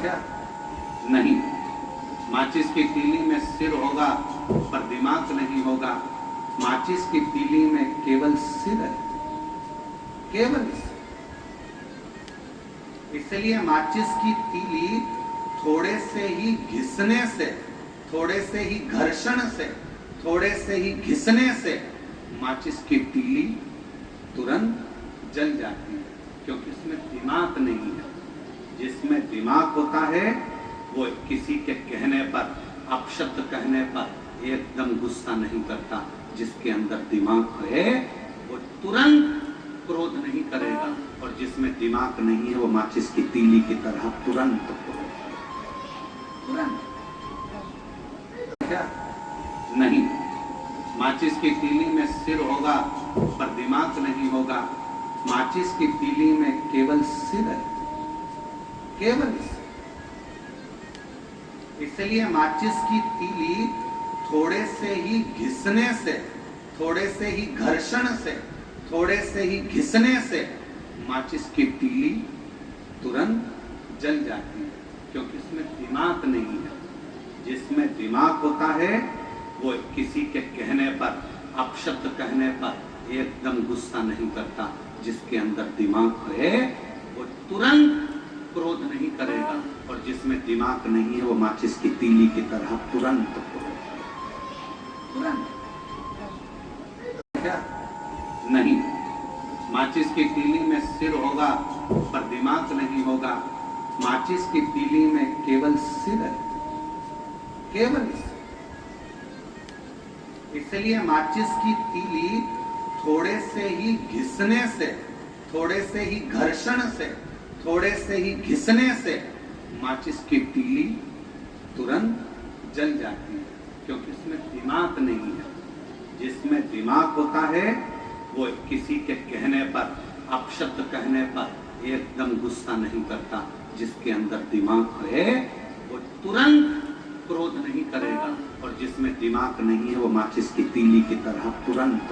क्या? नहीं, माचिस की तीली में सिर होगा पर दिमाग नहीं होगा। माचिस की तीली में केवल सिर है, केवल सिर। इसलिए माचिस की तीली थोड़े से ही घिसने से, थोड़े से ही घर्षण से, थोड़े से ही घिसने से माचिस की तीली तुरंत जल जाती है, क्योंकि इसमें दिमाग नहीं है। जिसमें दिमाग होता है वो किसी के कहने पर, अपशब्द कहने पर एकदम गुस्सा नहीं करता। जिसके अंदर दिमाग है वो तुरंत क्रोध नहीं करेगा, और जिसमें दिमाग नहीं है वो माचिस की तीली की तरह तुरंत क्या? नहीं, माचिस की तीली में सिर होगा पर दिमाग नहीं होगा। माचिस की तीली में केवल सिर है, केवल सिर। इसलिए माचिस की तीली थोड़े से ही घिसने से, थोड़े से ही घर्षण से, थोड़े से ही घिसने से माचिस की तीली तुरंत जल जाती है, क्योंकि इसमें दिमाग नहीं है। जिसमें दिमाग होता है वो किसी के कहने पर, अपशब्द कहने पर एकदम गुस्सा नहीं करता। जिसके अंदर दिमाग है वो तुरंत क्रोध नहीं करेगा, और जिसमें दिमाग नहीं है वो माचिस की तीली की तरह तुरंत क्या? नहीं, माचिस की तीली में सिर होगा पर दिमाग नहीं होगा। माचिस की तीली में केवल सिर है, केवल सिर। इसलिए माचिस की तीली थोड़े से ही घिसने से, थोड़े से ही घर्षण से, थोड़े से ही घिसने से माचिस की तीली तुरंत जल जाती है, क्योंकि इसमें दिमाग नहीं है। जिसमें दिमाग होता है वो किसी के कहने पर, अपशब्द कहने पर एकदम गुस्सा नहीं करता। जिसके अंदर दिमाग है वो तुरंत क्रोध नहीं करेगा, और जिसमें दिमाग नहीं है वो माचिस की तीली की तरह तुरंत